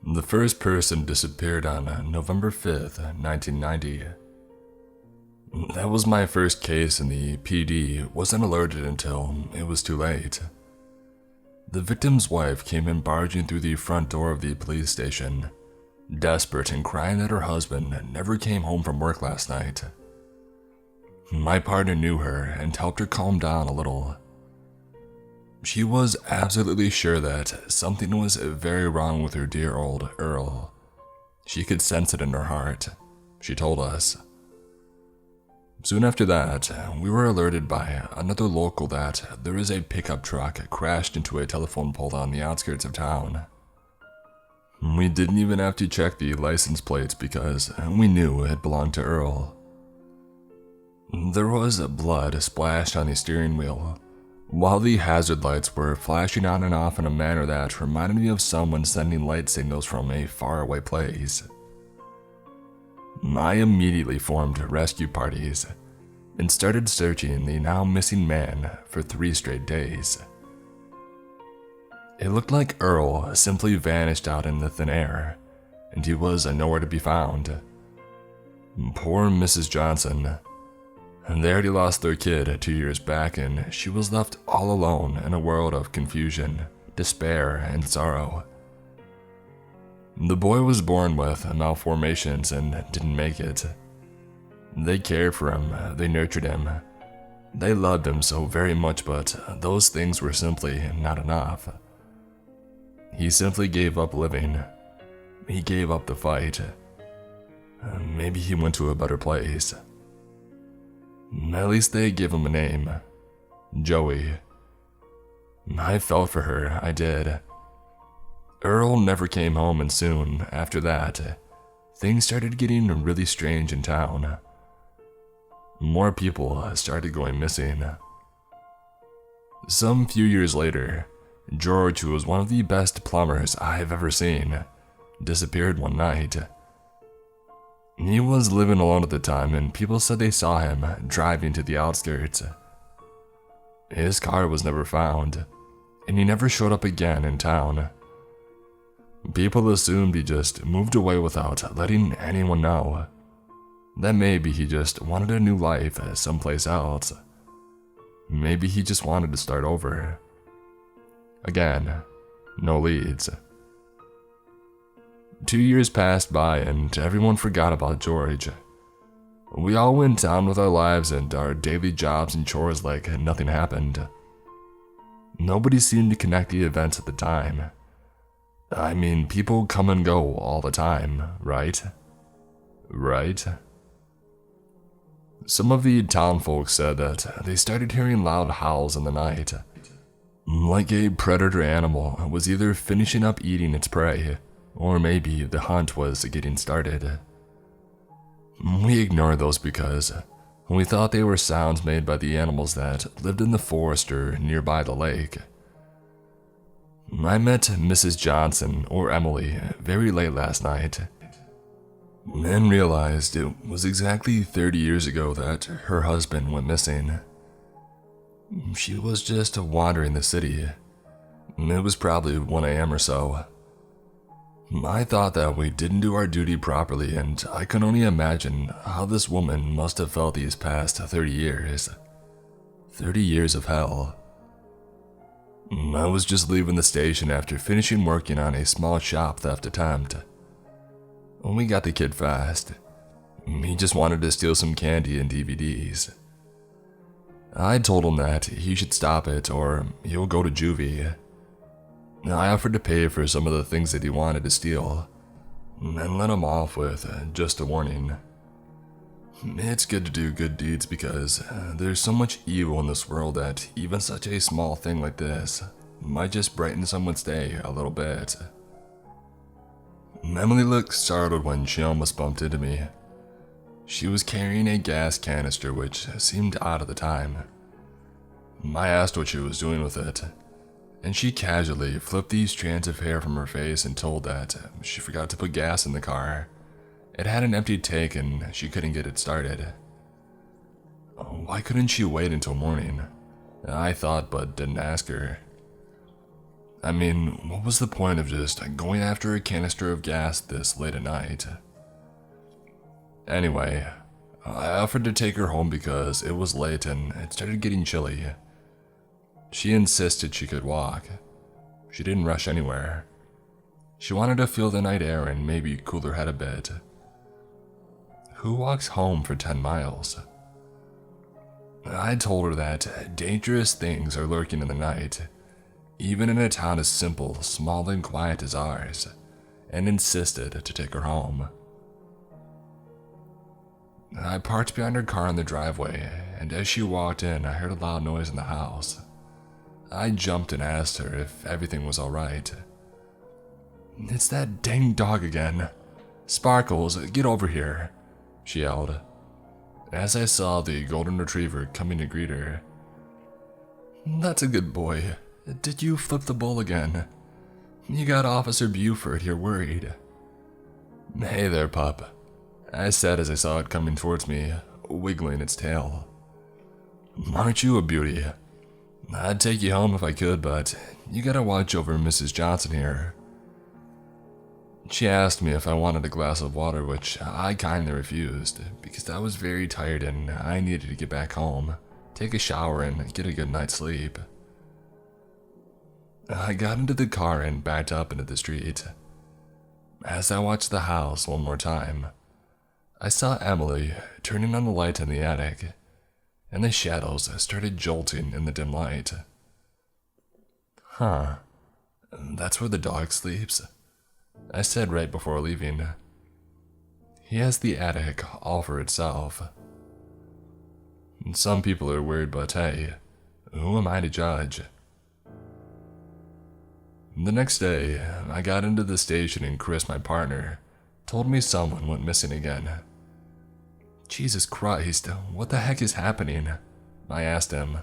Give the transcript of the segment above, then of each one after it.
The first person disappeared on November 5th, 1990. That was my first case, and the PD wasn't alerted until it was too late. The victim's wife came in barging through the front door of the police station, desperate and crying that her husband never came home from work last night. My partner knew her and helped her calm down a little. She was absolutely sure that something was very wrong with her dear old Earl. She could sense it in her heart, she told us. Soon after that, we were alerted by another local that there is a pickup truck crashed into a telephone pole on the outskirts of town. We didn't even have to check the license plates because we knew it belonged to Earl. There was blood splashed on the steering wheel, while the hazard lights were flashing on and off in a manner that reminded me of someone sending light signals from a faraway place. I immediately formed rescue parties and started searching the now missing man for 3 straight days. It looked like Earl simply vanished out in the thin air, and he was nowhere to be found. Poor Mrs. Johnson. They already lost their kid 2 years back, and she was left all alone in a world of confusion, despair, and sorrow. The boy was born with malformations and didn't make it. They cared for him, they nurtured him. They loved him so very much, but those things were simply not enough. He simply gave up living. He gave up the fight. Maybe he went to a better place. At least they gave him a name. Joey. I felt for her, I did. Earl never came home, and soon after that, things started getting really strange in town. More people started going missing. Some few years later, George, who was one of the best plumbers I've ever seen, disappeared one night. He was living alone at the time, and people said they saw him driving to the outskirts. His car was never found, and he never showed up again in town. People assumed he just moved away without letting anyone know. That maybe he just wanted a new life someplace else. Maybe he just wanted to start over. Again, no leads. 2 years passed by and everyone forgot about George. We all went down with our lives and our daily jobs and chores like nothing happened. Nobody seemed to connect the events at the time. I mean, people come and go all the time, right? Right? Some of the town folks said that they started hearing loud howls in the night, like a predator animal was either finishing up eating its prey, or maybe the hunt was getting started. We ignored those because we thought they were sounds made by the animals that lived in the forest or nearby the lake. I met Mrs. Johnson, or Emily, very late last night, and realized it was exactly 30 years ago that her husband went missing. She was just wandering the city. It was probably 1 a.m. or so. I thought that we didn't do our duty properly, and I can only imagine how this woman must have felt these past 30 years. 30 years of hell. I was just leaving the station after finishing working on a small shop theft attempt. We got the kid fast. He just wanted to steal some candy and DVDs. I told him that he should stop it or he'll go to juvie. I offered to pay for some of the things that he wanted to steal, and let him off with just a warning. It's good to do good deeds because there's so much evil in this world that even such a small thing like this might just brighten someone's day a little bit. Emily looked startled when she almost bumped into me. She was carrying a gas canister, which seemed odd at the time. I asked what she was doing with it, and she casually flipped these strands of hair from her face and told that she forgot to put gas in the car. It had an empty tank and she couldn't get it started. Why couldn't she wait until morning? I thought, but didn't ask her. I mean, what was the point of just going after a canister of gas this late at night? Anyway, I offered to take her home because it was late and it started getting chilly. She insisted she could walk. She didn't rush anywhere. She wanted to feel the night air and maybe cool her head a bit. Who walks home for 10 miles? I told her that dangerous things are lurking in the night, even in a town as simple, small, and quiet as ours, and insisted to take her home. I parked behind her car in the driveway, and as she walked in, I heard a loud noise in the house. I jumped and asked her if everything was alright. "It's that dang dog again. Sparkles, get over here," she yelled, as I saw the golden retriever coming to greet her. "That's a good boy. Did you flip the bowl again? You got Officer Buford here worried." "Hey there, pup," I said as I saw it coming towards me, wiggling its tail. "Aren't you a beauty? I'd take you home if I could, but you gotta watch over Mrs. Johnson here." She asked me if I wanted a glass of water, which I kindly refused, because I was very tired and I needed to get back home, take a shower, and get a good night's sleep. I got into the car and backed up into the street. As I watched the house one more time, I saw Emily turning on the light in the attic, and the shadows started jolting in the dim light. "Huh, that's where the dog sleeps," I said right before leaving. "He has the attic all for itself." Some people are weird, but hey, who am I to judge? The next day, I got into the station and Chris, my partner, told me someone went missing again. "Jesus Christ, what the heck is happening?" I asked him,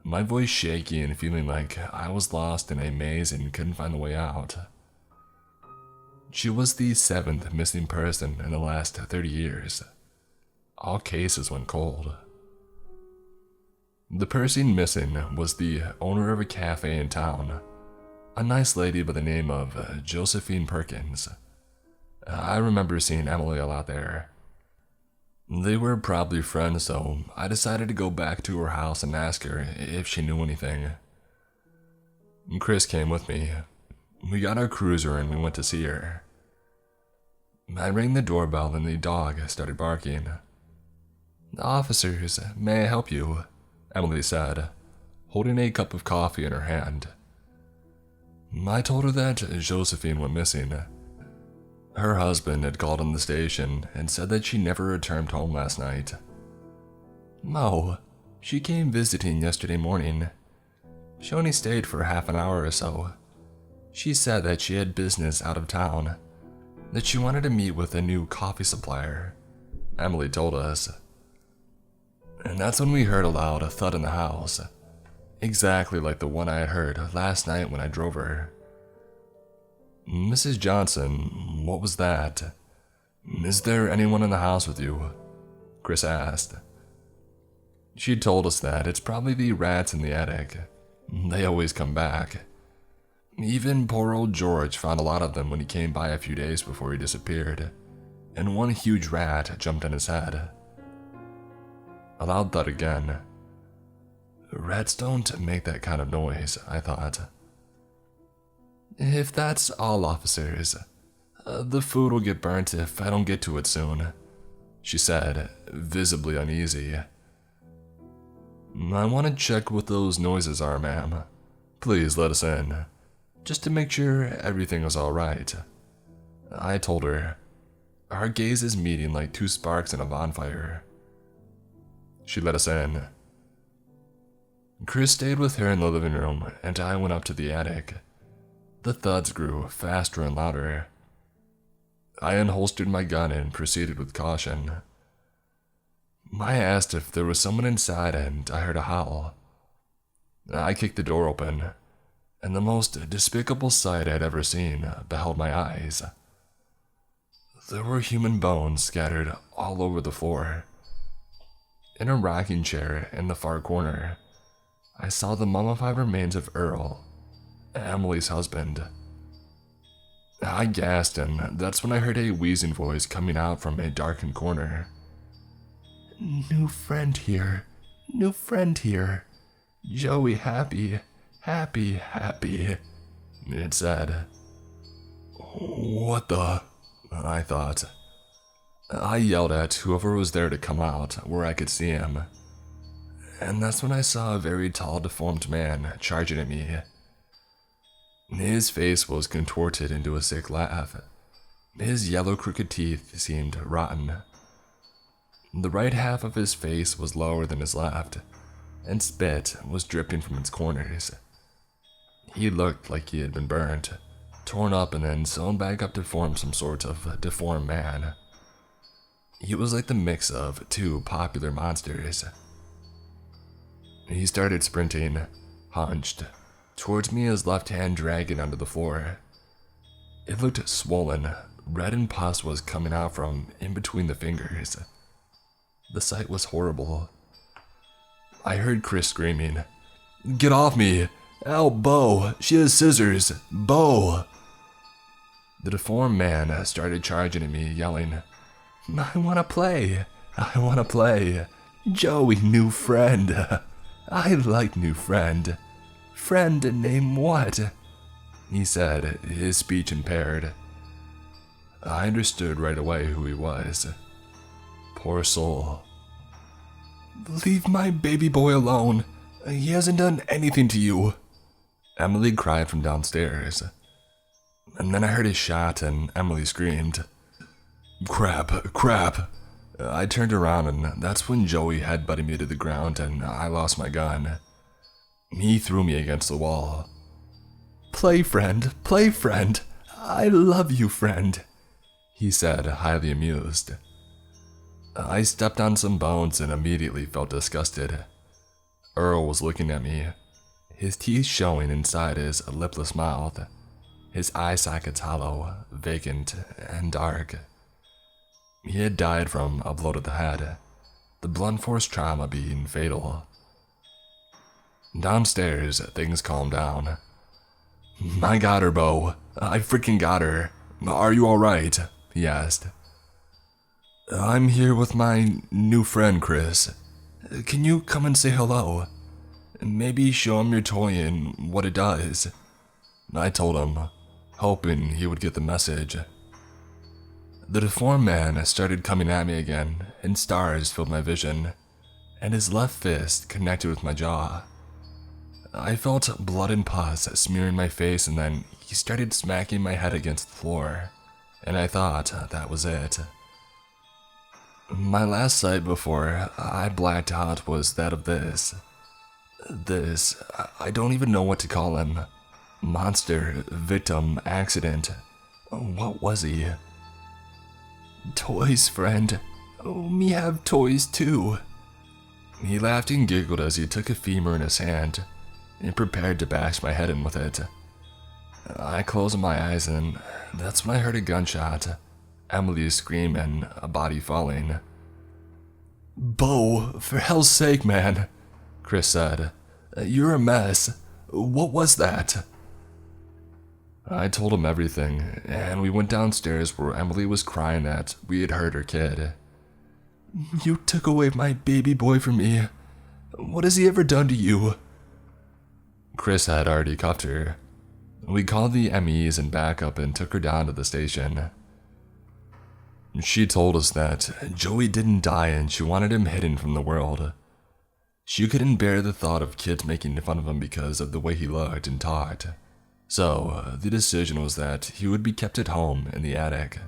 my voice shaky and feeling like I was lost in a maze and couldn't find the way out. She was the 7th missing person in the last 30 years. All cases went cold. The person missing was the owner of a cafe in town, a nice lady by the name of Josephine Perkins. I remember seeing Emily a lot there. They were probably friends, so I decided to go back to her house and ask her if she knew anything. Chris came with me. We got our cruiser and we went to see her. I rang the doorbell and the dog started barking. "Officers, may I help you?" Emily said, holding a cup of coffee in her hand. I told her that Josephine went missing. Her husband had called on the station and said that she never returned home last night. "Oh, she came visiting yesterday morning. She only stayed for half an hour or so. She said that she had business out of town, that she wanted to meet with a new coffee supplier," Emily told us. And that's when we heard a loud thud in the house, exactly like the one I had heard last night when I drove her. "Mrs. Johnson, what was that? Is there anyone in the house with you?" Chris asked. She told us that it's probably the rats in the attic. They always come back. Even poor old George found a lot of them when he came by a few days before he disappeared, and one huge rat jumped on his head. A loud thud again. Rats don't make that kind of noise, I thought. "If that's all, officers, the food will get burnt if I don't get to it soon," she said, visibly uneasy. "I want to check what those noises are, ma'am. Please let us in, just to make sure everything is all right," I told her, our gazes meeting like two sparks in a bonfire. She let us in. Chris stayed with her in the living room, and I went up to the attic. The thuds grew faster and louder. I unholstered my gun and proceeded with caution. I asked if there was someone inside, and I heard a howl. I kicked the door open, and the most despicable sight I'd ever seen beheld my eyes. There were human bones scattered all over the floor. In a rocking chair in the far corner, I saw the mummified remains of Earl, Emily's husband. I gasped, and that's when I heard a wheezing voice coming out from a darkened corner. New friend here. New friend here. Joey happy, happy, happy, it said. What the? I thought. I yelled at whoever was there to come out where I could see him. And that's when I saw a very tall, deformed man charging at me. His face was contorted into a sick laugh. His yellow, crooked teeth seemed rotten. The right half of his face was lower than his left, and spit was dripping from its corners. He looked like he had been burnt, torn up, and then sewn back up to form some sort of deformed man. He was like the mix of two popular monsters. He started sprinting, hunched, towards me, his left hand dragging onto the floor. It looked swollen. Red and pus was coming out from in between the fingers. The sight was horrible. I heard Chris screaming, "Get off me! Ow, Bo! She has scissors! Bo!" The deformed man started charging at me, yelling, "I wanna play! I wanna play! Joey, new friend! I like new friend! Friend name what?" he said, his speech impaired. I understood right away who he was. Poor soul. "Leave my baby boy alone. He hasn't done anything to you," Emily cried from downstairs. And then I heard a shot and Emily screamed, "Crap, crap." I turned around and that's when Joey headbutted me to the ground and I lost my gun. He threw me against the wall. Play friend, I love you, friend," he said, highly amused. I stepped on some bones and immediately felt disgusted. Earl was looking at me, his teeth showing inside his lipless mouth, his eye sockets hollow, vacant, and dark. He had died from a blow to the head, the blunt force trauma being fatal. Downstairs, things calmed down. "I got her, Bo. I freaking got her. Are you alright?" he asked. "I'm here with my new friend, Chris. Can you come and say hello? Maybe show him your toy and what it does." I told him, hoping he would get the message. The deformed man started coming at me again, and stars filled my vision, and his left fist connected with my jaw. I felt blood and pus smearing my face, and then he started smacking my head against the floor, and I thought that was it. My last sight before I blacked out was that of this, I don't even know what to call him. Monster, victim, accident. What was he? "Toys, friend. Oh, me have toys too." He laughed and giggled as he took a femur in his hand and prepared to bash my head in with it. I closed my eyes and that's when I heard a gunshot, Emily's scream, and a body falling. "Bo, for hell's sake, man," Chris said. "You're a mess. What was that?" I told him everything, and we went downstairs where Emily was crying that we had hurt her kid. "You took away my baby boy from me. What has he ever done to you?" Chris had already cuffed her. We called the MEs and backup and took her down to the station. She told us that Joey didn't die and she wanted him hidden from the world. She couldn't bear the thought of kids making fun of him because of the way he looked and talked. So the decision was that he would be kept at home in the attic.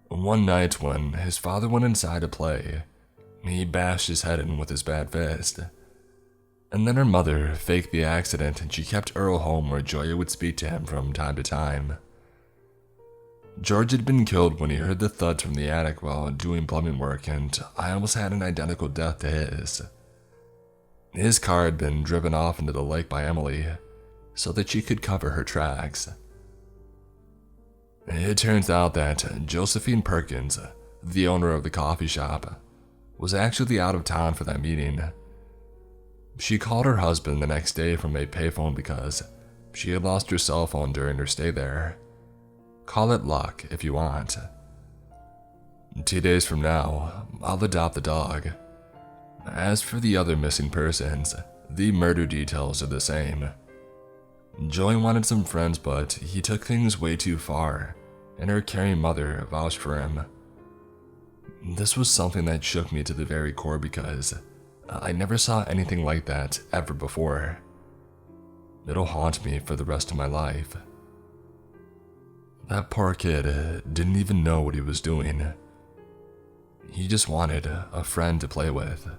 One night when his father went inside to play, he bashed his head in with his bad fist. And then her mother faked the accident and she kept Earl home where Joya would speak to him from time to time. George had been killed when he heard the thuds from the attic while doing plumbing work, and I almost had an identical death to his. His car had been driven off into the lake by Emily so that she could cover her tracks. It turns out that Josephine Perkins, the owner of the coffee shop, was actually out of town for that meeting. She called her husband the next day from a payphone because She had lost her cell phone during her stay there. Call it luck if you want. 2 days from now, I'll adopt the dog. As for the other missing persons, the murder details are the same. Joy wanted some friends, but he took things way too far, and her caring mother vouched for him. This was something that shook me to the very core because I never saw anything like that ever before. It'll haunt me for the rest of my life. That poor kid didn't even know what he was doing. He just wanted a friend to play with.